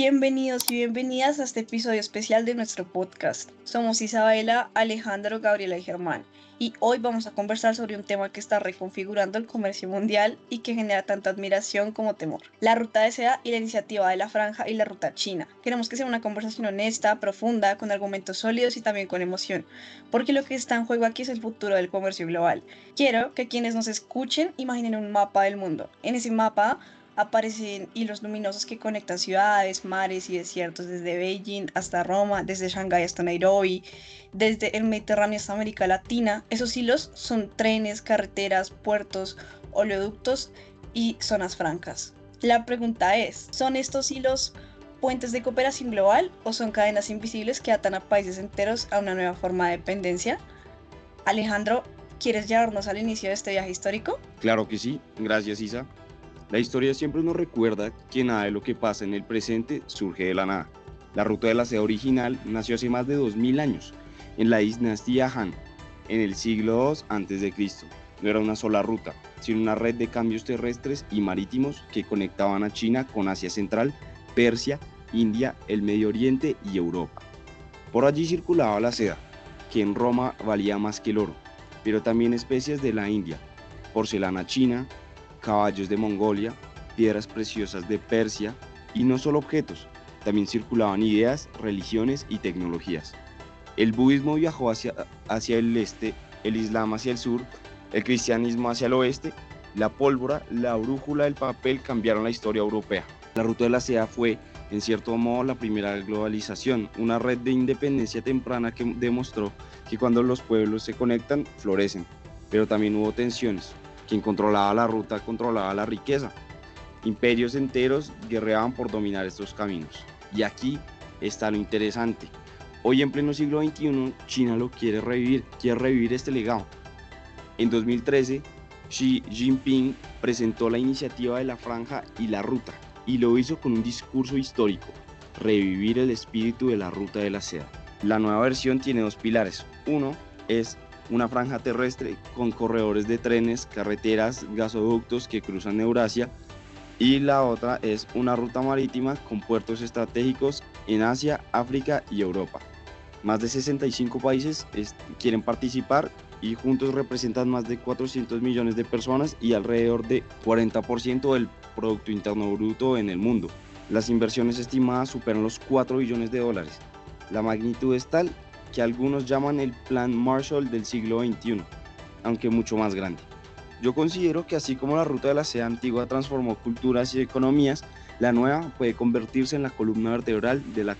Bienvenidos y bienvenidas a este episodio especial de nuestro podcast. Somos Isabela, Alejandro, Gabriela y Germán, y hoy vamos a conversar sobre un tema que está reconfigurando el comercio mundial y que genera tanta admiración como temor: la ruta de seda y la iniciativa de la Franja y la ruta china. Queremos que sea una conversación honesta, profunda, con argumentos sólidos y también con emoción, porque lo que está en juego aquí es el futuro del comercio global. Quiero que quienes nos escuchen imaginen un mapa del mundo. En ese mapa aparecen hilos luminosos que conectan ciudades, mares y desiertos, desde Beijing hasta Roma, desde Shanghái hasta Nairobi, desde el Mediterráneo hasta América Latina. Esos hilos son trenes, carreteras, puertos, oleoductos y zonas francas. La pregunta es, ¿son estos hilos puentes de cooperación global o son cadenas invisibles que atan a países enteros a una nueva forma de dependencia? Alejandro, ¿quieres llevarnos al inicio de este viaje histórico? Claro que sí, gracias Isa. La historia siempre nos recuerda que nada de lo que pasa en el presente surge de la nada. La ruta de la seda original nació hace más de 2000 años, en la dinastía Han, en el siglo II a.C. No era una sola ruta, sino una red de cambios terrestres y marítimos que conectaban a China con Asia Central, Persia, India, el Medio Oriente y Europa. Por allí circulaba la seda, que en Roma valía más que el oro, pero también especias de la India, porcelana china, caballos de Mongolia, piedras preciosas de Persia, y no solo objetos, también circulaban ideas, religiones y tecnologías. El budismo viajó hacia el este, el islam hacia el sur, el cristianismo hacia el oeste. La pólvora, la brújula, el papel cambiaron la historia europea. La ruta de la seda fue, en cierto modo, la primera globalización, una red de independencia temprana que demostró que cuando los pueblos se conectan, florecen, pero también hubo tensiones. Quien controlaba la ruta controlaba la riqueza. Imperios enteros guerreaban por dominar estos caminos. Y aquí está lo interesante. Hoy en pleno siglo XXI, China lo quiere revivir este legado. En 2013, Xi Jinping presentó la iniciativa de la Franja y la Ruta, y lo hizo con un discurso histórico: revivir el espíritu de la Ruta de la Seda. La nueva versión tiene dos pilares. Uno es una franja terrestre con corredores de trenes, carreteras, gasoductos que cruzan Eurasia, y la otra es una ruta marítima con puertos estratégicos en Asia, África y Europa. Más de 65 países quieren participar y juntos representan más de 400 millones de personas y alrededor de 40% del Producto Interno Bruto en el mundo. Las inversiones estimadas superan los 4 billones de dólares. La magnitud es tal que algunos llaman el Plan Marshall del siglo XXI, aunque mucho más grande. Yo considero que así como la ruta de la seda antigua transformó culturas y economías, la nueva puede convertirse en la columna vertebral de la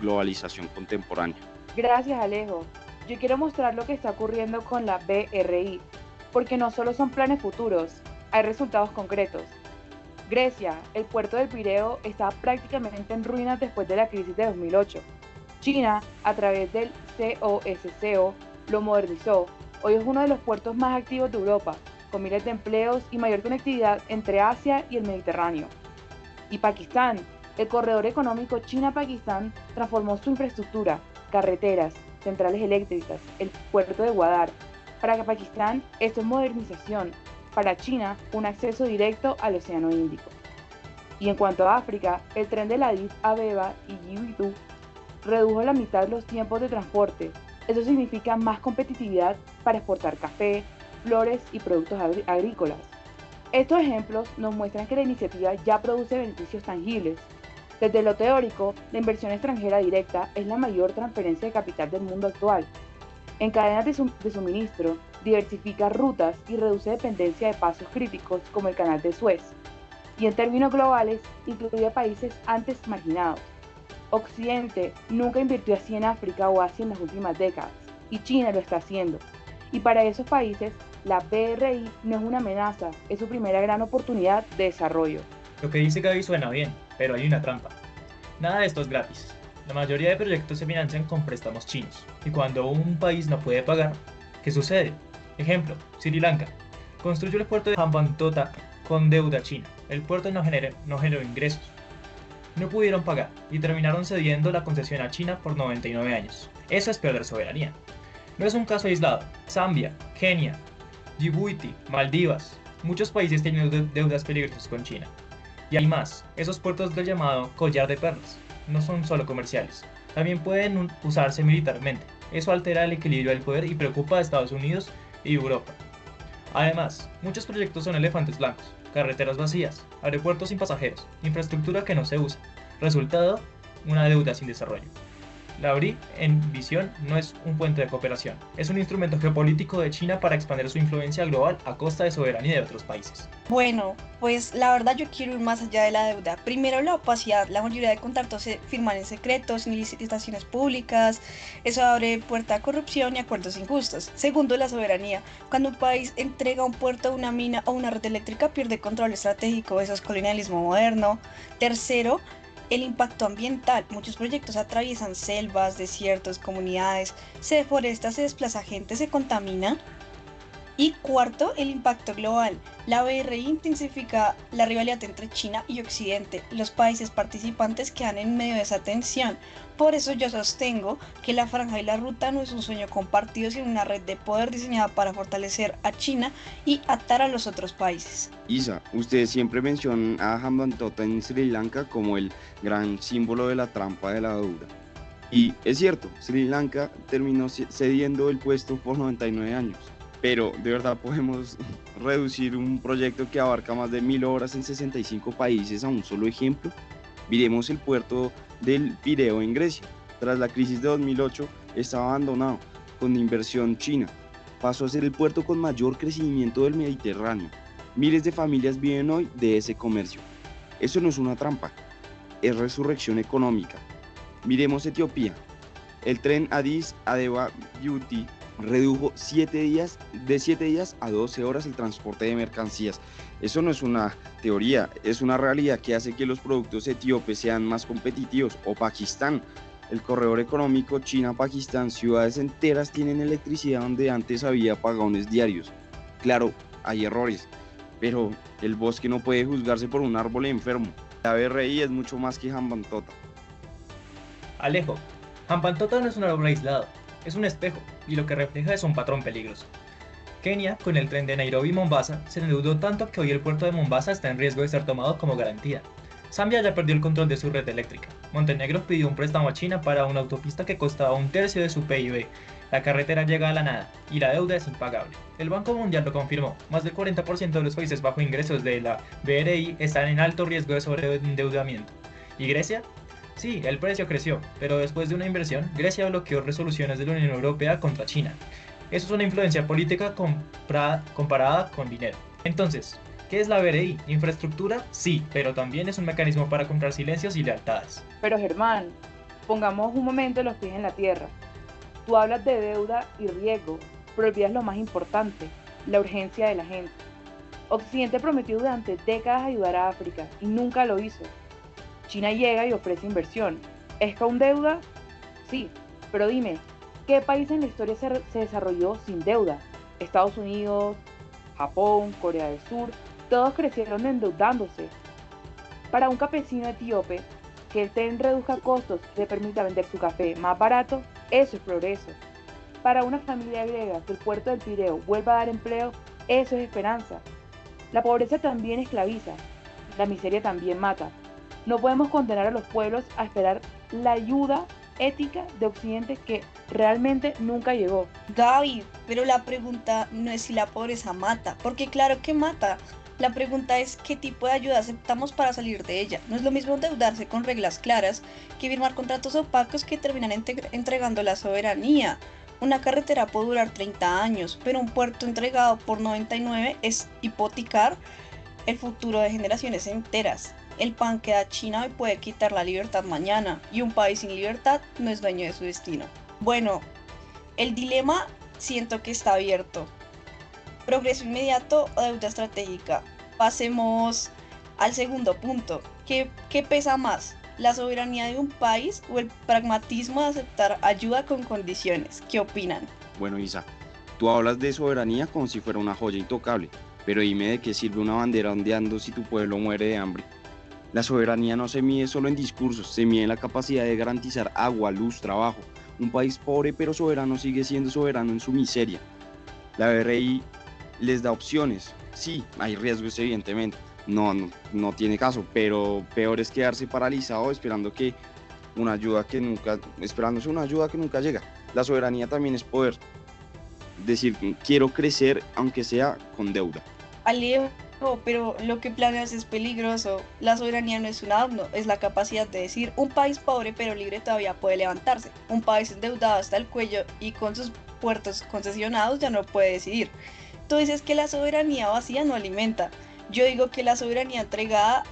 globalización contemporánea. Gracias, Alejo. Yo quiero mostrar lo que está ocurriendo con la BRI, porque no solo son planes futuros, hay resultados concretos. Grecia, el puerto del Pireo, estaba prácticamente en ruinas después de la crisis de 2008. China, a través del COSCO, lo modernizó. Hoy es uno de los puertos más activos de Europa, con miles de empleos y mayor conectividad entre Asia y el Mediterráneo. Y Pakistán, el corredor económico China-Pakistán, transformó su infraestructura, carreteras, centrales eléctricas, el puerto de Gwadar. Para Pakistán, esto es modernización. Para China, un acceso directo al Océano Índico. Y en cuanto a África, el tren de la Addis Abeba y Yibuti redujo la mitad los tiempos de transporte. Eso significa más competitividad para exportar café, flores y productos agrícolas. Estos ejemplos nos muestran que la iniciativa ya produce beneficios tangibles. Desde lo teórico, la inversión extranjera directa es la mayor transferencia de capital del mundo actual. En cadenas de suministro, diversifica rutas y reduce dependencia de pasos críticos como el Canal de Suez. Y en términos globales, incluye a países antes marginados. Occidente nunca invirtió así en África o Asia en las últimas décadas, y China lo está haciendo. Y para esos países, la BRI no es una amenaza, es su primera gran oportunidad de desarrollo. Lo que dice Gaby suena bien, pero hay una trampa. Nada de esto es gratis. La mayoría de proyectos se financian con préstamos chinos, y cuando un país no puede pagar, ¿qué sucede? Ejemplo, Sri Lanka. Construyó el puerto de Hambantota con deuda china. El puerto no generó ingresos. No pudieron pagar y terminaron cediendo la concesión a China por 99 años. Eso es perder soberanía. No es un caso aislado. Zambia, Kenia, Djibouti, Maldivas, muchos países tienen deudas peligrosas con China. Y hay más, esos puertos del llamado collar de perlas. no son solo comerciales, también pueden usarse militarmente. Eso altera el equilibrio del poder y preocupa a Estados Unidos y Europa. Además, muchos proyectos son elefantes blancos, carreteras vacías, aeropuertos sin pasajeros, infraestructura que no se usa. Resultado, una deuda sin desarrollo. La BRI, en visión, no es un puente de cooperación, es un instrumento geopolítico de China para expandir su influencia global a costa de soberanía de otros países. Bueno, pues la verdad yo quiero ir más allá de la deuda. Primero, la opacidad. La mayoría de contratos se firman en secreto, sin licitaciones públicas. Eso abre puerta a corrupción y acuerdos injustos. Segundo, la soberanía. Cuando un país entrega un puerto, una mina o una red eléctrica, pierde control estratégico. Eso es colonialismo moderno. Tercero, el impacto ambiental. Muchos proyectos atraviesan selvas, desiertos, comunidades. Se deforesta, se desplaza gente, se contamina. Y cuarto, el impacto global. La BRI intensifica la rivalidad entre China y Occidente. Los países participantes quedan en medio de esa tensión. Por eso yo sostengo que la Franja y la Ruta no es un sueño compartido, sino una red de poder diseñada para fortalecer a China y atar a los otros países. Isa, usted siempre menciona a Hambantota en Sri Lanka como el gran símbolo de la trampa de la deuda. Y es cierto, Sri Lanka terminó cediendo el puesto por 99 años. Pero de verdad podemos reducir un proyecto que abarca más de 1000 obras en 65 países a un solo ejemplo. Miremos el puerto del Pireo en Grecia. Tras la crisis de 2008 estaba abandonado con inversión china. Pasó a ser el puerto con mayor crecimiento del Mediterráneo. Miles de familias viven hoy de ese comercio. Eso no es una trampa, es resurrección económica. Miremos Etiopía. El tren Addis Abeba Beauty redujo de 7 días a 12 horas el transporte de mercancías. Eso no es una teoría, es una realidad que hace que los productos etíopes sean más competitivos. O Pakistán, el corredor económico China-Pakistán, ciudades enteras tienen electricidad donde antes había apagones diarios. Claro, hay errores, pero el bosque no puede juzgarse por un árbol enfermo. La BRI es mucho más que Hambantota. Alejo, Hambantota no es un árbol aislado, es un espejo, y lo que refleja es un patrón peligroso. Kenia, con el tren de Nairobi-Mombasa, se endeudó tanto que hoy el puerto de Mombasa está en riesgo de ser tomado como garantía. Zambia ya perdió el control de su red eléctrica. Montenegro pidió un préstamo a China para una autopista que costaba un tercio de su PIB. La carretera llega a la nada, y la deuda es impagable. El Banco Mundial lo confirmó, más del 40% de los países bajo ingresos de la BRI están en alto riesgo de sobreendeudamiento. ¿Y Grecia? Sí, el precio creció, pero después de una inversión, Grecia bloqueó resoluciones de la Unión Europea contra China. Eso es una influencia política comparada con dinero. Entonces, ¿qué es la BRI? ¿Infraestructura? Sí, pero también es un mecanismo para comprar silencios y lealtades. Pero Germán, pongamos un momento los pies en la tierra. Tú hablas de deuda y riesgo, pero olvidas lo más importante, la urgencia de la gente. Occidente prometió durante décadas ayudar a África y nunca lo hizo. China llega y ofrece inversión. ¿Es con deuda? Sí, pero dime, ¿qué país en la historia se desarrolló sin deuda? Estados Unidos, Japón, Corea del Sur, todos crecieron endeudándose. Para un campesino etíope, que el tren reduzca costos y le permita vender su café más barato, eso es progreso. Para una familia griega, que el puerto del Pireo vuelva a dar empleo, eso es esperanza. La pobreza también esclaviza, la miseria también mata. No podemos condenar a los pueblos a esperar la ayuda ética de Occidente que realmente nunca llegó. Gaby, pero la pregunta no es si la pobreza mata, porque claro que mata. La pregunta es qué tipo de ayuda aceptamos para salir de ella. No es lo mismo endeudarse con reglas claras que firmar contratos opacos que terminan entregando la soberanía. Una carretera puede durar 30 años, pero un puerto entregado por 99 es hipotecar el futuro de generaciones enteras. El pan que da China hoy puede quitar la libertad mañana, y un país sin libertad no es dueño de su destino. Bueno, el dilema siento que está abierto. Progreso inmediato o deuda estratégica. Pasemos al segundo punto. ¿Qué pesa más? ¿La soberanía de un país o el pragmatismo de aceptar ayuda con condiciones? ¿Qué opinan? Bueno, Isa, tú hablas de soberanía como si fuera una joya intocable, pero dime de qué sirve una bandera ondeando si tu pueblo muere de hambre. La soberanía no se mide solo en discursos, se mide en la capacidad de garantizar agua, luz, trabajo. Un país pobre pero soberano sigue siendo soberano en su miseria. La BRI les da opciones. Sí, hay riesgos evidentemente, no tiene caso, pero peor es quedarse paralizado esperando que esperándose una ayuda que nunca llega. La soberanía también es poder decir, quiero crecer aunque sea con deuda. Alejo, pero lo que planeas es peligroso. La soberanía no es un adorno, es la capacidad de decir un país pobre pero libre todavía puede levantarse. Un país endeudado hasta el cuello y con sus puertos concesionados ya no puede decidir. Tú dices que la soberanía vacía no alimenta. Yo digo que la soberanía entregada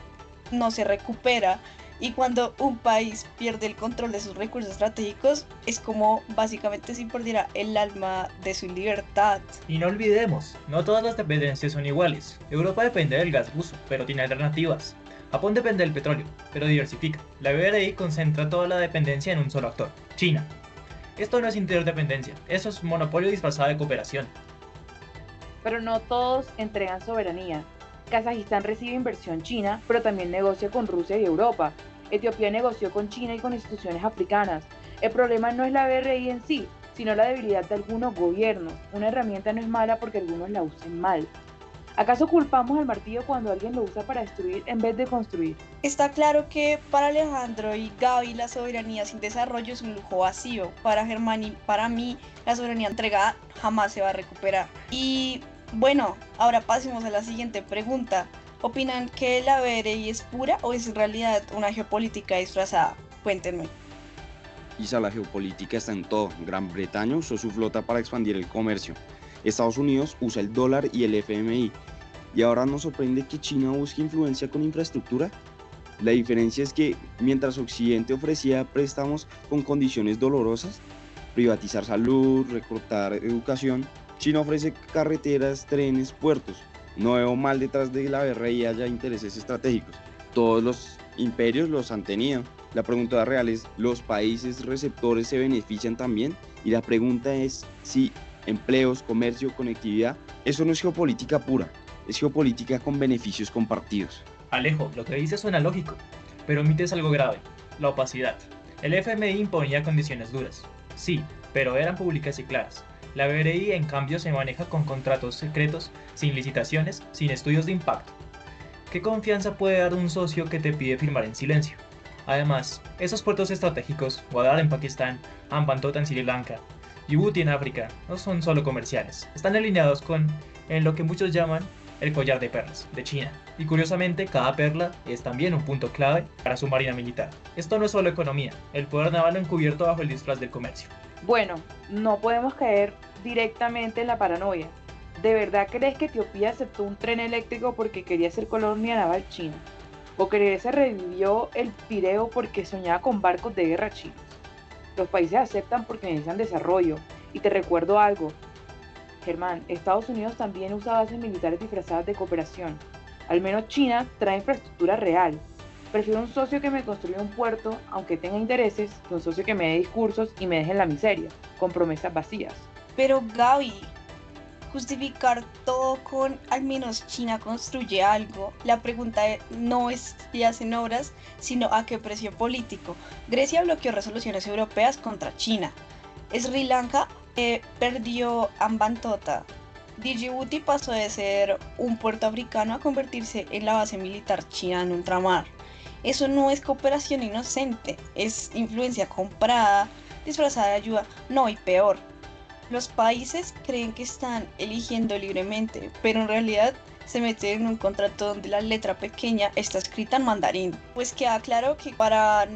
no se recupera. Y cuando un país pierde el control de sus recursos estratégicos, es como básicamente si perdiera el alma de su libertad. Y no olvidemos, no todas las dependencias son iguales. Europa depende del gas ruso, pero tiene alternativas. Japón depende del petróleo, pero diversifica. La BRI concentra toda la dependencia en un solo actor, China. Esto no es interdependencia, eso es monopolio disfrazado de cooperación. Pero no todos entregan soberanía. Kazajistán recibe inversión china, pero también negocia con Rusia y Europa. Etiopía negoció con China y con instituciones africanas. El problema no es la BRI en sí, sino la debilidad de algunos gobiernos. Una herramienta no es mala porque algunos la usen mal. ¿Acaso culpamos al martillo cuando alguien lo usa para destruir en vez de construir? Está claro que para Alejandro y Gaby la soberanía sin desarrollo es un lujo vacío. Para Germán y para mí la soberanía entregada jamás se va a recuperar. Y bueno, ahora pasemos a la siguiente pregunta. ¿Opinan que la BRI es pura o es en realidad una geopolítica disfrazada? Cuéntenme. Quizá la geopolítica está en todo. Gran Bretaña usó su flota para expandir el comercio. Estados Unidos usa el dólar y el FMI. Y ahora nos sorprende que China busque influencia con infraestructura. La diferencia es que mientras Occidente ofrecía préstamos con condiciones dolorosas, privatizar salud, recortar educación, China ofrece carreteras, trenes, puertos. No veo mal detrás de la BRI haya intereses estratégicos. Todos los imperios los han tenido. La pregunta real es, ¿los países receptores se benefician también? Y la pregunta es si empleos, comercio, conectividad, eso no es geopolítica pura, es geopolítica con beneficios compartidos. Alejo, lo que dices suena lógico, pero omites algo grave, la opacidad. El FMI imponía condiciones duras, sí, pero eran públicas y claras. La BRI en cambio se maneja con contratos secretos, sin licitaciones, sin estudios de impacto. ¿Qué confianza puede dar un socio que te pide firmar en silencio? Además, esos puertos estratégicos, Gwadar en Pakistán, Hambantota en Sri Lanka, Djibouti en África, no son solo comerciales, están alineados con en lo que muchos llaman el collar de perlas de China. Y curiosamente, cada perla es también un punto clave para su marina militar. Esto no es solo economía, el poder naval encubierto bajo el disfraz del comercio. Bueno, no podemos caer directamente en la paranoia. ¿De verdad crees que Etiopía aceptó un tren eléctrico porque quería ser colonia naval china? ¿O crees que revivió el Pireo porque soñaba con barcos de guerra chinos? Los países aceptan porque necesitan desarrollo. Y te recuerdo algo, Germán, Estados Unidos también usa bases militares disfrazadas de cooperación. Al menos China trae infraestructura real. Prefiero un socio que me construya un puerto, aunque tenga intereses, que un socio que me dé discursos y me deje en la miseria, con promesas vacías. Pero Gaby, justificar todo con al menos China construye algo. La pregunta no es si hacen obras, sino a qué precio político. Grecia bloqueó resoluciones europeas contra China. Sri Lanka perdió Hambantota. Djibouti pasó de ser un puerto africano a convertirse en la base militar china en ultramar. Eso no es cooperación inocente, es influencia comprada, disfrazada de ayuda, no, y peor. Los países creen que están eligiendo libremente, pero en realidad se meten en un contrato donde la letra pequeña está escrita en mandarín. Pues queda claro que para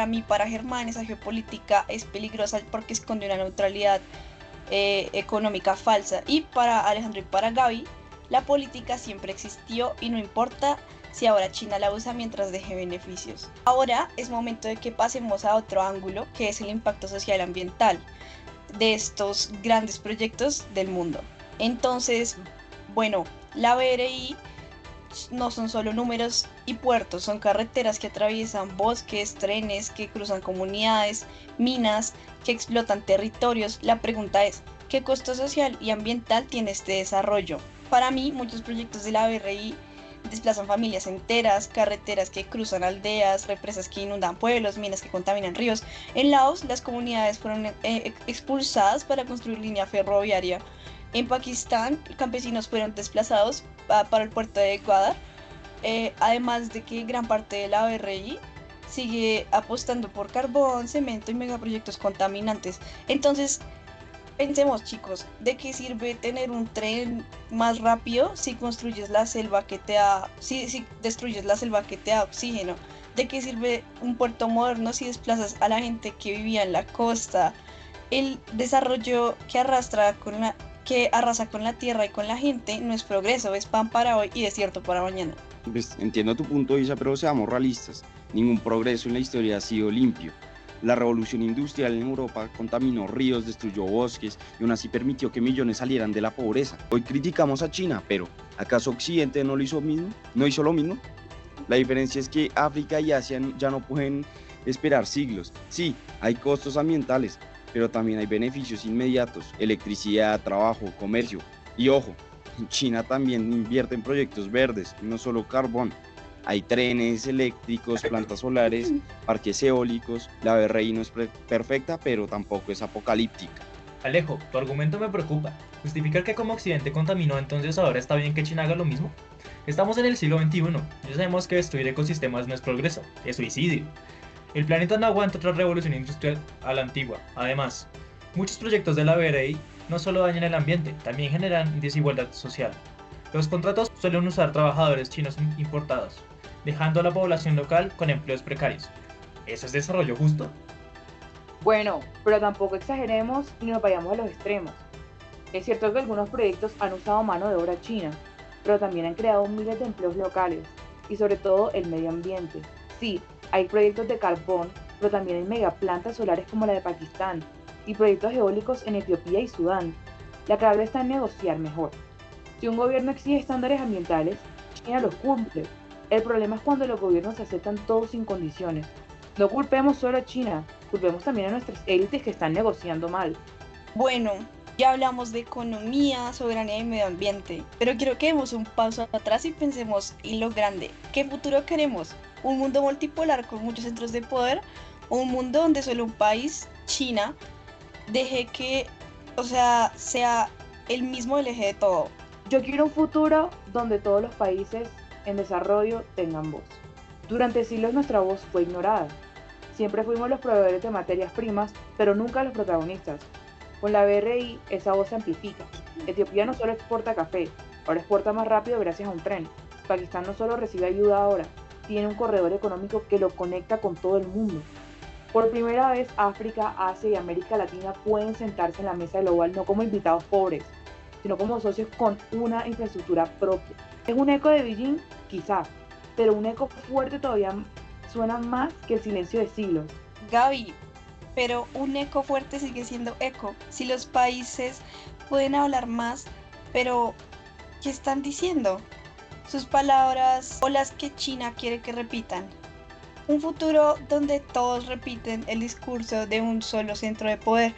mí, para Germán, esa geopolítica es peligrosa porque esconde una neutralidad económica falsa. Y para Alejandro y para Gaby, la política siempre existió y no importa si ahora China la usa mientras deje beneficios. Ahora es momento de que pasemos a otro ángulo, que es el impacto social y ambiental de estos grandes proyectos del mundo. Entonces, bueno, la BRI no son solo números y puertos, son carreteras que atraviesan bosques, trenes que cruzan comunidades, minas que explotan territorios. La pregunta es, ¿qué costo social y ambiental tiene este desarrollo? Para mí, muchos proyectos de la BRI desplazan familias enteras, carreteras que cruzan aldeas, represas que inundan pueblos, minas que contaminan ríos. En Laos, las comunidades fueron expulsadas para construir línea ferroviaria. En Pakistán, campesinos fueron desplazados para el puerto de Gwadar, además de que gran parte de la BRI sigue apostando por carbón, cemento y megaproyectos contaminantes. Entonces, pensemos, chicos, ¿de qué sirve tener un tren más rápido si construyes la selva que te da, si destruyes la selva que te da oxígeno? ¿De qué sirve un puerto moderno si desplazas a la gente que vivía en la costa? El desarrollo que arrasa con la tierra y con la gente no es progreso, es pan para hoy y desierto para mañana. Pues, entiendo tu punto, Isa, pero seamos realistas. Ningún progreso en la historia ha sido limpio. La revolución industrial en Europa contaminó ríos, destruyó bosques y aún así permitió que millones salieran de la pobreza. Hoy criticamos a China, pero ¿acaso Occidente no lo hizo mismo? ¿No hizo lo mismo? La diferencia es que África y Asia ya no pueden esperar siglos. Sí, hay costos ambientales, pero también hay beneficios inmediatos: electricidad, trabajo, comercio. Y ojo, China también invierte en proyectos verdes, no solo carbón. Hay trenes eléctricos, plantas solares, parques eólicos. La BRI no es perfecta, pero tampoco es apocalíptica. Alejo, tu argumento me preocupa. ¿Justificar que como Occidente contaminó, entonces ahora está bien que China haga lo mismo? Estamos en el siglo XXI. Ya sabemos que destruir ecosistemas no es progreso, es suicidio. El planeta no aguanta otra revolución industrial a la antigua. Además, muchos proyectos de la BRI no solo dañan el ambiente, también generan desigualdad social. Los contratos suelen usar trabajadores chinos importados, dejando a la población local con empleos precarios. ¿Eso es desarrollo justo? Bueno, pero tampoco exageremos ni nos vayamos a los extremos. Es cierto que algunos proyectos han usado mano de obra china, pero también han creado miles de empleos locales y sobre todo el medio ambiente. Sí, hay proyectos de carbón, pero también hay megaplantas solares como la de Pakistán y proyectos eólicos en Etiopía y Sudán. La clave está en negociar mejor. Si un gobierno exige estándares ambientales, China los cumple. El problema es cuando los gobiernos aceptan todo sin condiciones. No culpemos solo a China, culpemos también a nuestras élites que están negociando mal. Bueno, ya hablamos de economía, soberanía y medio ambiente, pero quiero que demos un paso atrás y pensemos en lo grande. ¿Qué futuro queremos? ¿Un mundo multipolar con muchos centros de poder? ¿O un mundo donde solo un país, China, deje que, sea el mismo el eje de todo? Yo quiero un futuro donde todos los países en desarrollo tengan voz. Durante siglos nuestra voz fue ignorada. Siempre fuimos los proveedores de materias primas, pero nunca los protagonistas. Con la BRI esa voz se amplifica. Etiopía no solo exporta café, ahora exporta más rápido gracias a un tren. Pakistán no solo recibe ayuda ahora, tiene un corredor económico que lo conecta con todo el mundo. Por primera vez África, Asia y América Latina pueden sentarse en la mesa global no como invitados pobres, sino como socios con una infraestructura propia. ¿Es un eco de Beijing? Quizá, pero un eco fuerte todavía suena más que el silencio de siglos. Gaby, pero un eco fuerte sigue siendo eco. Si los países pueden hablar más, pero ¿qué están diciendo? Sus palabras o las que China quiere que repitan. Un futuro donde todos repiten el discurso de un solo centro de poder.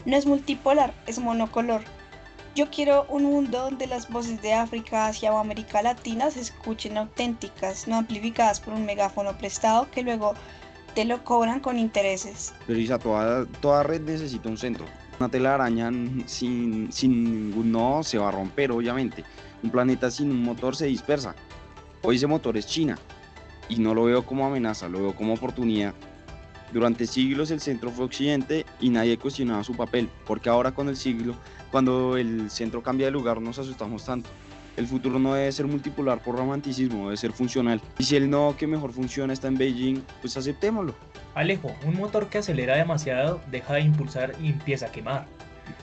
No es multipolar, es monocolor. Yo quiero un mundo donde las voces de África, Asia o América Latina se escuchen auténticas, no amplificadas por un megáfono prestado que luego te lo cobran con intereses. Pero Isa, toda red necesita un centro. Una telaraña sin ningún nodo se va a romper, obviamente. Un planeta sin un motor se dispersa. Hoy ese motor es China. Y no lo veo como amenaza, lo veo como oportunidad. Durante siglos el centro fue Occidente y nadie cuestionaba su papel, porque ahora cuando el centro cambia de lugar nos asustamos tanto. El futuro no debe ser multipolar por romanticismo, debe ser funcional. Y si el nodo que mejor funciona está en Beijing, pues aceptémoslo. Alejo, un motor que acelera demasiado deja de impulsar y empieza a quemar.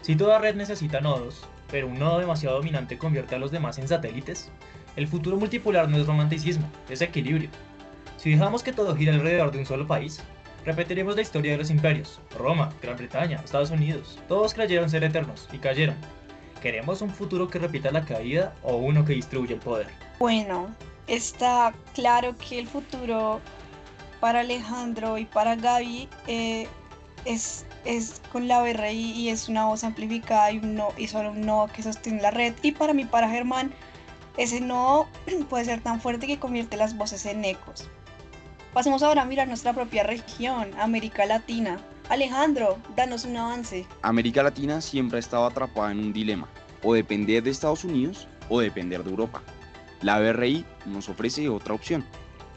Si toda red necesita nodos, pero un nodo demasiado dominante convierte a los demás en satélites, el futuro multipolar no es romanticismo, es equilibrio. Si dejamos que todo gira alrededor de un solo país, repetiremos la historia de los imperios. Roma, Gran Bretaña, Estados Unidos, todos creyeron ser eternos y cayeron. ¿Queremos un futuro que repita la caída o uno que distribuye el poder? Bueno, está claro que el futuro para Alejandro y para Gaby es con la BRI y es una voz amplificada y solo un nodo que sostiene la red. Y para mí, para Germán, ese nodo puede ser tan fuerte que convierte las voces en ecos. Pasemos ahora a mirar nuestra propia región, América Latina. Alejandro, danos un avance. América Latina siempre ha estado atrapada en un dilema: o depender de Estados Unidos o depender de Europa. La BRI nos ofrece otra opción: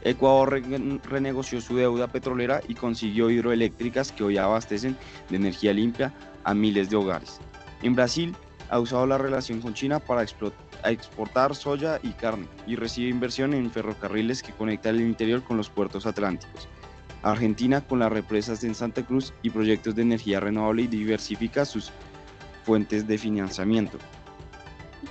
Ecuador renegoció su deuda petrolera y consiguió hidroeléctricas que hoy abastecen de energía limpia a miles de hogares. En Brasil ha usado la relación con China para exportar soya y carne y recibe inversión en ferrocarriles que conectan el interior con los puertos atlánticos. Argentina con las represas en Santa Cruz y proyectos de energía renovable y diversifica sus fuentes de financiamiento.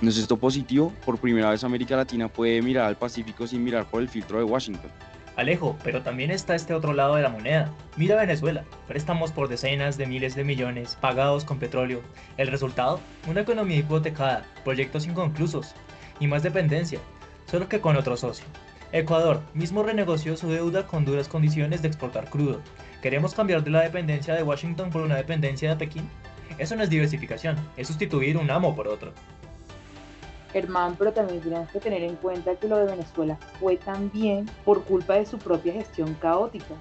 ¿No es esto positivo? Por primera vez América Latina puede mirar al Pacífico sin mirar por el filtro de Washington. Alejo, pero también está este otro lado de la moneda. Mira Venezuela, préstamos por decenas de miles de millones, pagados con petróleo. El resultado, una economía hipotecada, proyectos inconclusos y más dependencia, solo que con otro socio. Ecuador mismo renegoció su deuda con duras condiciones de exportar crudo. ¿Queremos cambiar de la dependencia de Washington por una dependencia de Pekín? Eso no es diversificación, es sustituir un amo por otro. Germán, pero también tenemos que tener en cuenta que lo de Venezuela fue también por culpa de su propia gestión caótica.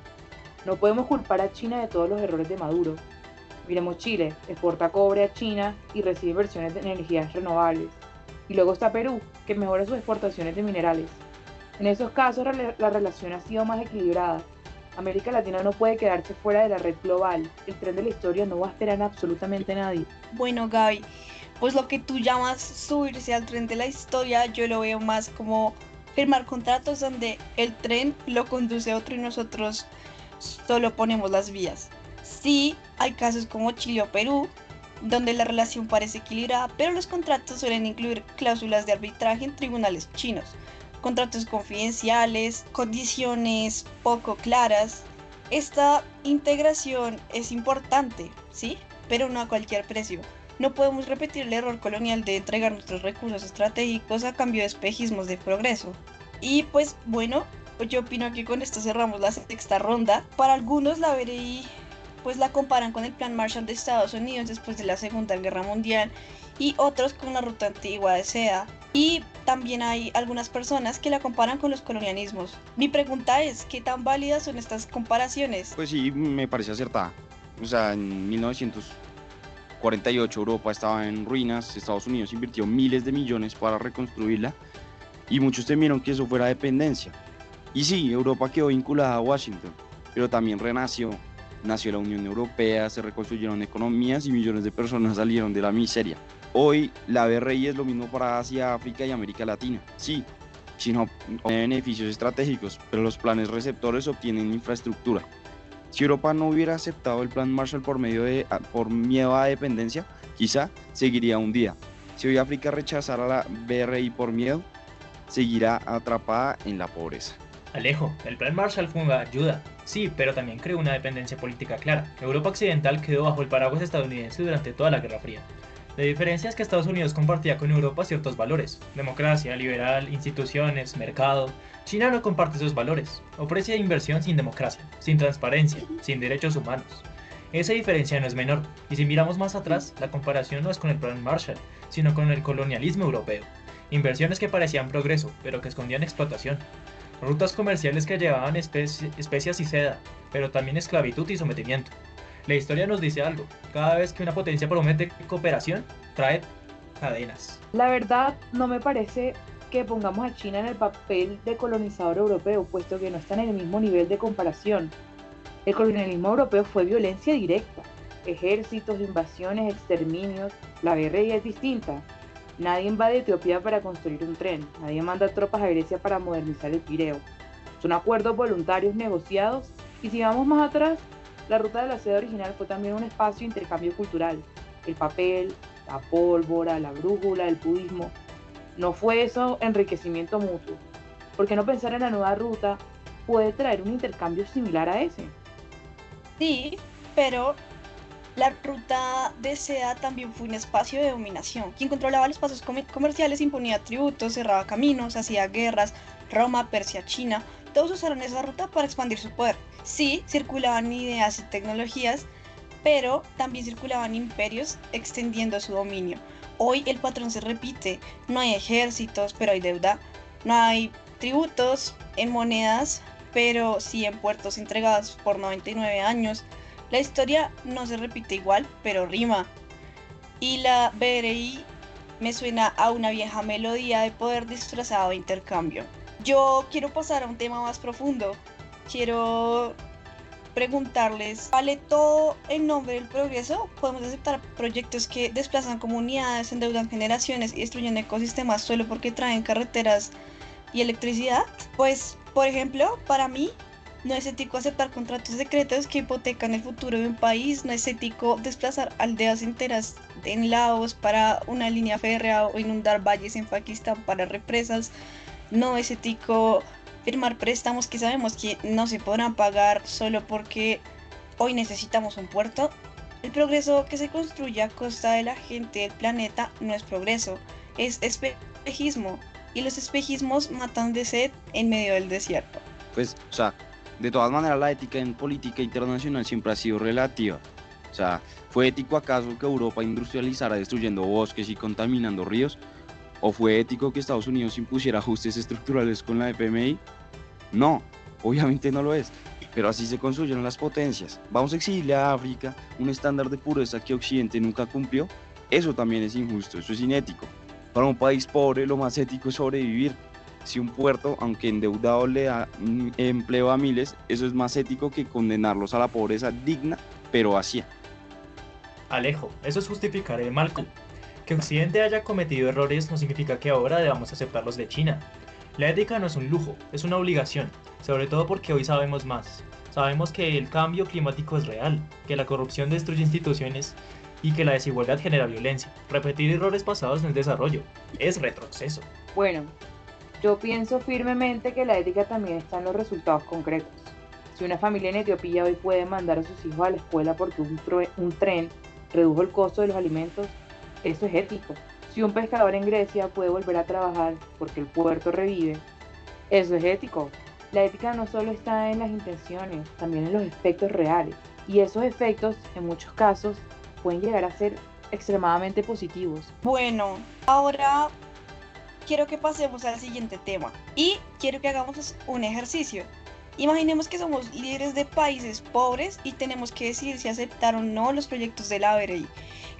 No podemos culpar a China de todos los errores de Maduro. Miremos Chile, exporta cobre a China y recibe inversiones de energías renovables. Y luego está Perú, que mejora sus exportaciones de minerales. En esos casos la relación ha sido más equilibrada. América Latina no puede quedarse fuera de la red global. El tren de la historia no va a esperar a absolutamente nadie. Bueno, Gaby, pues lo que tú llamas subirse al tren de la historia, yo lo veo más como firmar contratos donde el tren lo conduce otro y nosotros solo ponemos las vías. Sí, hay casos como Chile o Perú, donde la relación parece equilibrada, pero los contratos suelen incluir cláusulas de arbitraje en tribunales chinos, contratos confidenciales, condiciones poco claras. Esta integración es importante, ¿sí? Pero no a cualquier precio. No podemos repetir el error colonial de entregar nuestros recursos estratégicos a cambio de espejismos de progreso. Y pues bueno, yo opino que con esto cerramos la sexta ronda. Para algunos la BRI pues la comparan con el Plan Marshall de Estados Unidos después de la Segunda Guerra Mundial y otros con la ruta antigua de seda. Y también hay algunas personas que la comparan con los colonialismos. Mi pregunta es, ¿qué tan válidas son estas comparaciones? Pues sí, me parece acertada. O sea, en 1948 Europa estaba en ruinas, Estados Unidos invirtió miles de millones para reconstruirla y muchos temieron que eso fuera dependencia. Y sí, Europa quedó vinculada a Washington, pero también renació. Nació la Unión Europea, se reconstruyeron economías y millones de personas salieron de la miseria. Hoy la BRI es lo mismo para Asia, África y América Latina. Sí, China obtiene beneficios estratégicos, pero los planes receptores obtienen infraestructura. Si Europa no hubiera aceptado el Plan Marshall por miedo a dependencia, quizá seguiría hundida. Si hoy África rechazara la BRI por miedo, seguirá atrapada en la pobreza. Alejo, el Plan Marshall fue una ayuda, sí, pero también creó una dependencia política clara. Europa occidental quedó bajo el paraguas estadounidense durante toda la Guerra Fría. La diferencia es que Estados Unidos compartía con Europa ciertos valores: democracia, liberal, instituciones, mercado. China no comparte esos valores, ofrece inversión sin democracia, sin transparencia, sin derechos humanos. Esa diferencia no es menor, y si miramos más atrás, la comparación no es con el Plan Marshall, sino con el colonialismo europeo. Inversiones que parecían progreso, pero que escondían explotación. Rutas comerciales que llevaban especias y seda, pero también esclavitud y sometimiento. La historia nos dice algo: cada vez que una potencia promete cooperación, trae cadenas. La verdad, no me parece que pongamos a China en el papel de colonizador europeo, puesto que no están en el mismo nivel de comparación. El colonialismo europeo fue violencia directa, ejércitos, invasiones, exterminios. La BRI es distinta. Nadie invade Etiopía para construir un tren, nadie manda tropas a Grecia para modernizar el Pireo. Son acuerdos voluntarios negociados, y si vamos más atrás, la ruta de la seda original fue también un espacio de intercambio cultural. El papel, la pólvora, la brújula, el budismo. No fue eso enriquecimiento mutuo. ¿Por qué no pensar en la nueva ruta puede traer un intercambio similar a ese? Sí, pero la ruta de seda también fue un espacio de dominación. Quien controlaba los pasos comerciales imponía tributos, cerraba caminos, hacía guerras. Roma, Persia, China, todos usaron esa ruta para expandir su poder. Sí, circulaban ideas y tecnologías, pero también circulaban imperios extendiendo su dominio. Hoy el patrón se repite: no hay ejércitos, pero hay deuda; no hay tributos en monedas, pero sí en puertos entregados por 99 años. La historia no se repite igual, pero rima. Y la BRI me suena a una vieja melodía de poder disfrazado de intercambio. Yo quiero pasar a un tema más profundo. Quiero preguntarles, ¿vale todo en nombre del progreso? ¿Podemos aceptar proyectos que desplazan comunidades, endeudan generaciones y destruyen ecosistemas solo porque traen carreteras y electricidad? Pues, por ejemplo, para mí no es ético aceptar contratos secretos que hipotecan el futuro de un país, no es ético desplazar aldeas enteras en Laos para una línea férrea o inundar valles en Pakistán para represas, no es ético firmar préstamos que sabemos que no se podrán pagar solo porque hoy necesitamos un puerto. El progreso que se construye a costa de la gente del planeta no es progreso, es espejismo. Y los espejismos matan de sed en medio del desierto. Pues, o sea, de todas maneras la ética en política internacional siempre ha sido relativa. O sea, ¿fue ético acaso que Europa industrializara destruyendo bosques y contaminando ríos? ¿O fue ético que Estados Unidos impusiera ajustes estructurales con la FMI? No, obviamente no lo es, pero así se construyeron las potencias. ¿Vamos a exigirle a África un estándar de pureza que Occidente nunca cumplió? Eso también es injusto, eso es inético. Para un país pobre lo más ético es sobrevivir. Si un puerto, aunque endeudado, le da empleo a miles, eso es más ético que condenarlos a la pobreza digna, pero vacía. Alejo, eso es justificar el mal. Que Occidente haya cometido errores no significa que ahora debamos aceptar los de China. La ética no es un lujo, es una obligación, sobre todo porque hoy sabemos más. Sabemos que el cambio climático es real, que la corrupción destruye instituciones y que la desigualdad genera violencia. Repetir errores pasados no es desarrollo, es retroceso. Bueno, yo pienso firmemente que la ética también está en los resultados concretos. Si una familia en Etiopía hoy puede mandar a sus hijos a la escuela porque un tren redujo el costo de los alimentos, eso es ético. Si un pescador en Grecia puede volver a trabajar porque el puerto revive, eso es ético. La ética no solo está en las intenciones, también en los efectos reales. Y esos efectos, en muchos casos, pueden llegar a ser extremadamente positivos. Bueno, ahora quiero que pasemos al siguiente tema y quiero que hagamos un ejercicio. Imaginemos que somos líderes de países pobres y tenemos que decidir si aceptar o no los proyectos de la BRI.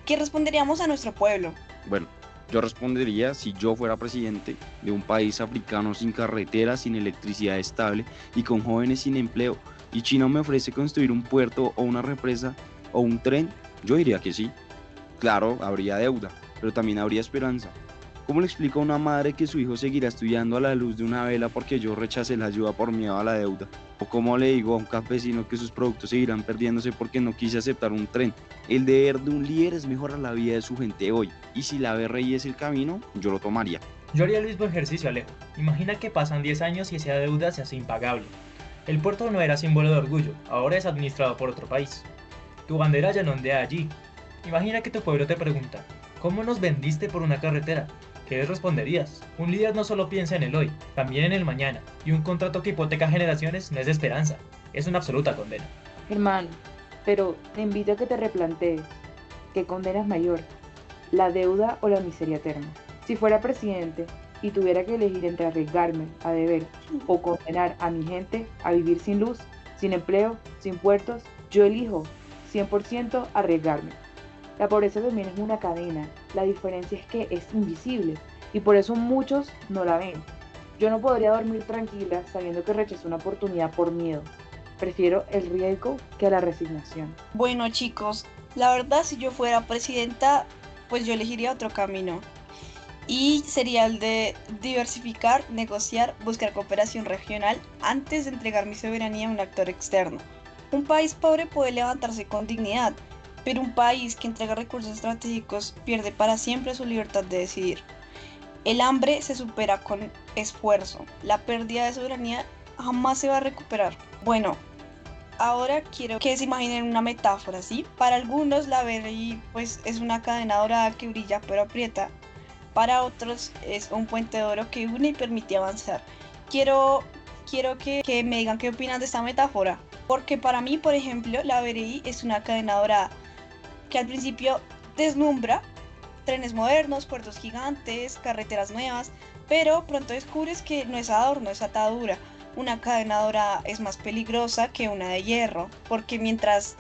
¿Qué responderíamos a nuestro pueblo? Bueno, yo respondería si yo fuera presidente de un país africano sin carretera, sin electricidad estable y con jóvenes sin empleo, y China me ofrece construir un puerto o una represa o un tren, yo diría que sí. Claro, habría deuda, pero también habría esperanza. ¿Cómo le explico a una madre que su hijo seguirá estudiando a la luz de una vela porque yo rechacé la ayuda por miedo a la deuda? ¿O cómo le digo a un campesino que sus productos seguirán perdiéndose porque no quise aceptar un tren? El deber de un líder es mejorar la vida de su gente hoy, y si la BRI es el camino, yo lo tomaría. Yo haría el mismo ejercicio, Alejo. Imagina que pasan 10 años y esa deuda se hace impagable. El puerto no era símbolo de orgullo, ahora es administrado por otro país. Tu bandera ya no ondea allí. Imagina que tu pueblo te pregunta, ¿cómo nos vendiste por una carretera? ¿Qué les responderías? Un líder no solo piensa en el hoy, también en el mañana, y un contrato que hipoteca generaciones no es de esperanza, es una absoluta condena. Hermano, pero te invito a que te replantees, ¿qué condena es mayor? ¿La deuda o la miseria eterna? Si fuera presidente y tuviera que elegir entre arriesgarme a deber o condenar a mi gente a vivir sin luz, sin empleo, sin puertos, yo elijo 100% arriesgarme. La pobreza también es una cadena, la diferencia es que es invisible y por eso muchos no la ven. Yo no podría dormir tranquila sabiendo que rechacé una oportunidad por miedo. Prefiero el riesgo que la resignación. Bueno, chicos, la verdad, si yo fuera presidenta, pues yo elegiría otro camino. Y sería el de diversificar, negociar, buscar cooperación regional antes de entregar mi soberanía a un actor externo. Un país pobre puede levantarse con dignidad, pero un país que entrega recursos estratégicos pierde para siempre su libertad de decidir. El hambre se supera con esfuerzo. La pérdida de soberanía jamás se va a recuperar. Bueno, ahora quiero que se imaginen una metáfora, ¿sí? Para algunos la BRI pues es una cadena dorada que brilla pero aprieta. Para otros es un puente de oro que une y permite avanzar. Quiero que me digan qué opinan de esta metáfora. Porque para mí, por ejemplo, la BRI es una cadena dorada que al principio deslumbra, trenes modernos, puertos gigantes, carreteras nuevas, pero pronto descubres que no es adorno, es atadura. Una cadena dorada es más peligrosa que una de hierro, porque mientras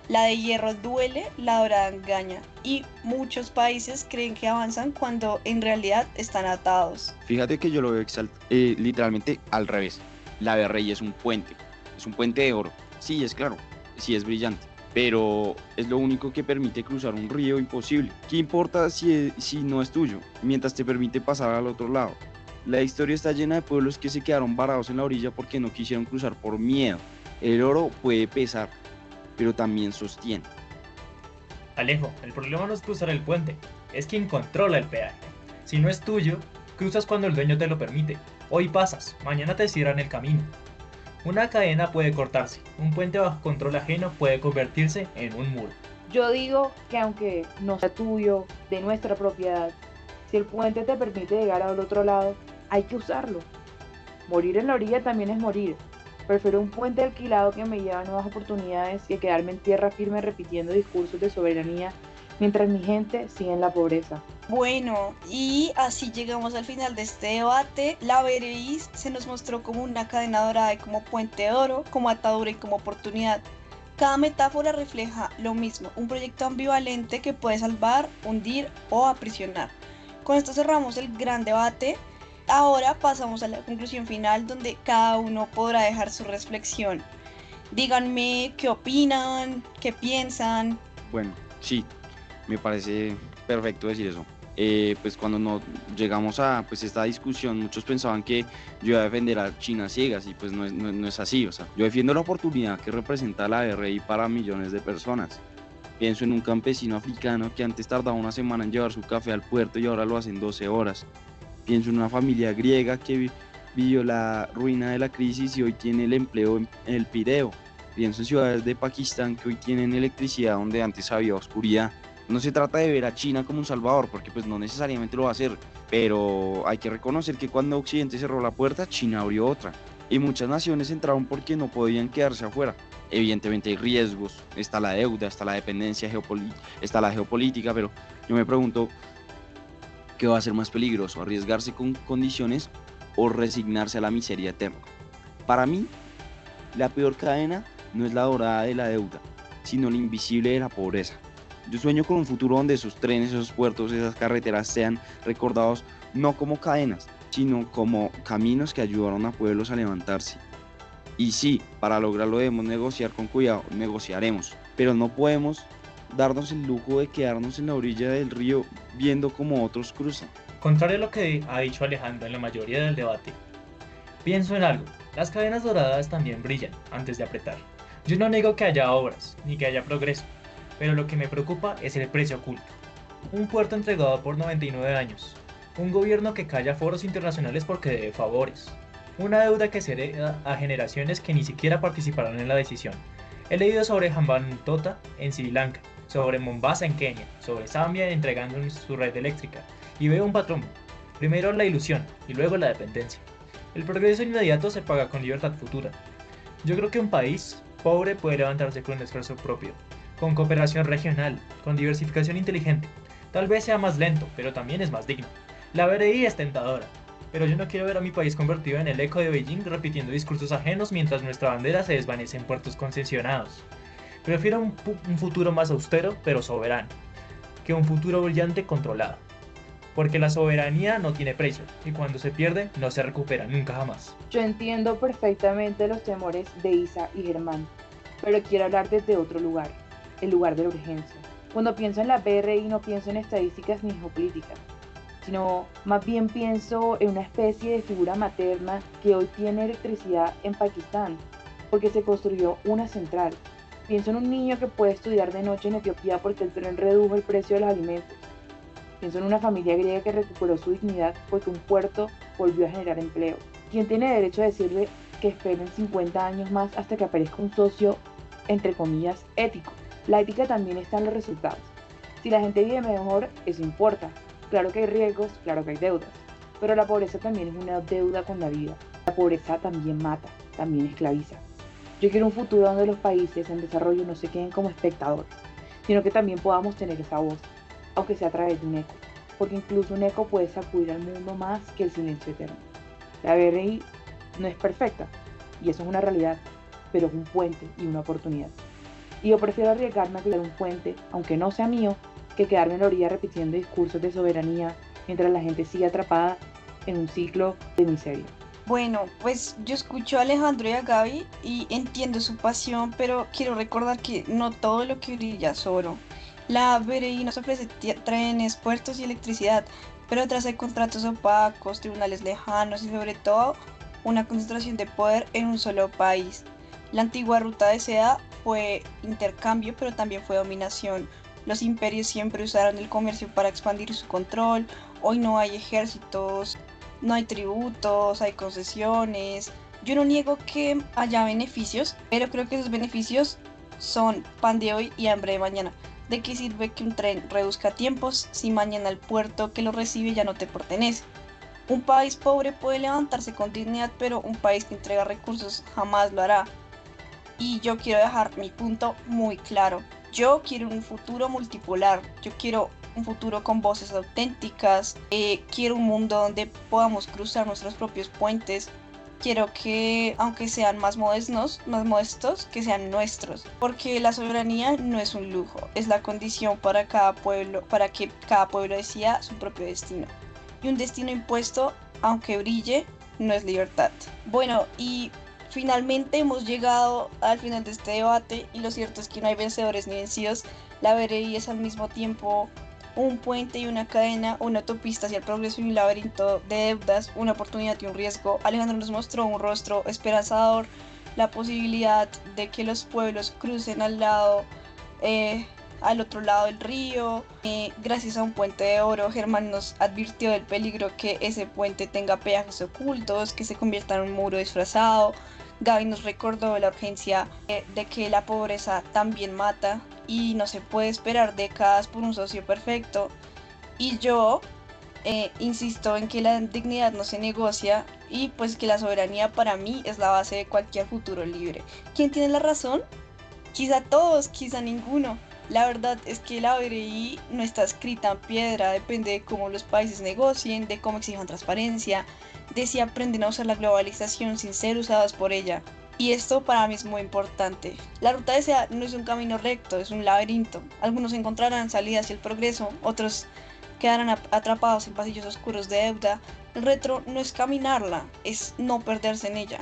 La de hierro duele, la dorada engaña, y muchos países creen que avanzan cuando en realidad están atados. Fíjate que yo lo veo literalmente al revés. La BRI es un puente de oro. Sí, es claro, sí es brillante, pero es lo único que permite cruzar un río imposible. ¿Qué importa si no es tuyo, mientras te permite pasar al otro lado? La historia está llena de pueblos que se quedaron varados en la orilla porque no quisieron cruzar por miedo. El oro puede pesar, pero también sostiene. Alejo, el problema no es cruzar el puente, es quien controla el peaje. Si no es tuyo, cruzas cuando el dueño te lo permite. Hoy pasas, mañana te cierran el camino. Una cadena puede cortarse, un puente bajo control ajeno puede convertirse en un muro. Yo digo que aunque no sea tuyo, de nuestra propiedad, si el puente te permite llegar al otro lado, hay que usarlo. Morir en la orilla también es morir. Prefiero un puente alquilado que me lleva a nuevas oportunidades que quedarme en tierra firme repitiendo discursos de soberanía mientras mi gente sigue en la pobreza. Bueno, y así llegamos al final de este debate. La BRI se nos mostró como una cadena dorada y como puente de oro, como atadura y como oportunidad. Cada metáfora refleja lo mismo, un proyecto ambivalente que puede salvar, hundir o aprisionar. Con esto cerramos el gran debate. Ahora pasamos a la conclusión final donde cada uno podrá dejar su reflexión. Díganme qué opinan, qué piensan. Bueno, sí, me parece perfecto decir eso. Pues cuando no llegamos a pues esta discusión, muchos pensaban que yo iba a defender a China ciegas y pues no es así. O sea, yo defiendo la oportunidad que representa la BRI para millones de personas. Pienso en un campesino africano que antes tardaba una semana en llevar su café al puerto y ahora lo hace en 12 horas. Pienso en una familia griega que vivió la ruina de la crisis y hoy tiene el empleo en el Pireo. Pienso en ciudades de Pakistán que hoy tienen electricidad donde antes había oscuridad. No se trata de ver a China como un salvador, porque pues no necesariamente lo va a hacer, pero hay que reconocer que cuando Occidente cerró la puerta, China abrió otra. Y muchas naciones entraron porque no podían quedarse afuera. Evidentemente hay riesgos, está la deuda, está la dependencia está la geopolítica, pero yo me pregunto, ¿qué va a ser más peligroso? ¿Arriesgarse con condiciones o resignarse a la miseria eterna? Para mí, la peor cadena no es la dorada de la deuda, sino la invisible de la pobreza. Yo sueño con un futuro donde esos trenes, esos puertos, esas carreteras sean recordados no como cadenas, sino como caminos que ayudaron a pueblos a levantarse. Y sí, para lograrlo debemos negociar con cuidado, negociaremos, pero no podemos darnos el lujo de quedarnos en la orilla del río viendo cómo otros cruzan. Contrario a lo que ha dicho Alejandro en la mayoría del debate, pienso en algo, las cadenas doradas también brillan antes de apretar. Yo no niego que haya obras, ni que haya progreso, pero lo que me preocupa es el precio oculto. Un puerto entregado por 99 años, un gobierno que calla foros internacionales porque debe favores, una deuda que se hereda a generaciones que ni siquiera participaron en la decisión. He leído sobre Hambantota en Sri Lanka, sobre Mombasa en Kenia, sobre Zambia entregando su red eléctrica, y veo un patrón, primero la ilusión y luego la dependencia. El progreso inmediato se paga con libertad futura. Yo creo que un país pobre puede levantarse con un esfuerzo propio, con cooperación regional, con diversificación inteligente. Tal vez sea más lento, pero también es más digno. La BRI es tentadora, pero yo no quiero ver a mi país convertido en el eco de Beijing repitiendo discursos ajenos mientras nuestra bandera se desvanece en puertos concesionados. Prefiero un futuro más austero, pero soberano, que un futuro brillante controlado. Porque la soberanía no tiene precio, y cuando se pierde, no se recupera nunca jamás. Yo entiendo perfectamente los temores de Isa y Germán, pero quiero hablar desde otro lugar, el lugar de la urgencia. Cuando pienso en la BRI no pienso en estadísticas ni geopolítica, sino más bien pienso en una especie de figura materna que hoy tiene electricidad en Pakistán, porque se construyó una central. Pienso en un niño que puede estudiar de noche en Etiopía porque el tren redujo el precio de los alimentos. Pienso en una familia griega que recuperó su dignidad porque un puerto volvió a generar empleo. ¿Quién tiene derecho a decirle que esperen 50 años más hasta que aparezca un socio, entre comillas, ético? La ética también está en los resultados. Si la gente vive mejor, eso importa. Claro que hay riesgos, claro que hay deudas, pero la pobreza también es una deuda con la vida. La pobreza también mata, también esclaviza. Yo quiero un futuro donde los países en desarrollo no se queden como espectadores, sino que también podamos tener esa voz, aunque sea a través de un eco, porque incluso un eco puede sacudir al mundo más que el silencio eterno. La BRI no es perfecta, y eso es una realidad, pero es un puente y una oportunidad. Y yo prefiero arriesgarme a cruzar un puente, aunque no sea mío, que quedarme en la orilla repitiendo discursos de soberanía mientras la gente sigue atrapada en un ciclo de miseria. Bueno, pues yo escucho a Alejandro y a Gaby y entiendo su pasión, pero quiero recordar que no todo lo que brilla es oro. La BRI nos ofrece trenes, puertos y electricidad, pero tras hay contratos opacos, tribunales lejanos y sobre todo una concentración de poder en un solo país. La antigua ruta de seda fue intercambio, pero también fue dominación. Los imperios siempre usaron el comercio para expandir su control. Hoy no hay ejércitos, no hay tributos, hay concesiones. Yo no niego que haya beneficios, pero creo que esos beneficios son pan de hoy y hambre de mañana. ¿De qué sirve que un tren reduzca tiempos si mañana el puerto que lo recibe ya no te pertenece? Un país pobre puede levantarse con dignidad, pero un país que entrega recursos jamás lo hará. Y yo quiero dejar mi punto muy claro. Yo quiero un futuro multipolar, yo quiero un futuro con voces auténticas, quiero un mundo donde podamos cruzar nuestros propios puentes. Quiero que, aunque sean más modestos, que sean nuestros, porque la soberanía no es un lujo, es la condición para cada pueblo, para que cada pueblo decida su propio destino. Y un destino impuesto, aunque brille, no es libertad. Bueno, y finalmente hemos llegado al final de este debate y lo cierto es que no hay vencedores ni vencidos. La BRI es al mismo tiempo un puente y una cadena, una autopista hacia el progreso y un laberinto de deudas, una oportunidad y un riesgo. Alejandro nos mostró un rostro esperanzador, la posibilidad de que los pueblos crucen al otro lado del río. Gracias a un puente de oro, Germán nos advirtió del peligro que ese puente tenga peajes ocultos, que se convierta en un muro disfrazado. Gaby nos recordó la urgencia de que la pobreza también mata y no se puede esperar décadas por un socio perfecto. Y yo insisto en que la dignidad no se negocia y pues que la soberanía para mí es la base de cualquier futuro libre. ¿Quién tiene la razón? Quizá todos, quizá ninguno. La verdad es que la BRI no está escrita en piedra, depende de cómo los países negocien, de cómo exijan transparencia, de si aprenden a usar la globalización sin ser usados por ella. Y esto para mí es muy importante. La ruta de seda no es un camino recto, es un laberinto. Algunos encontrarán salida hacia el progreso, otros quedarán atrapados en pasillos oscuros de deuda. El reto no es caminarla, es no perderse en ella.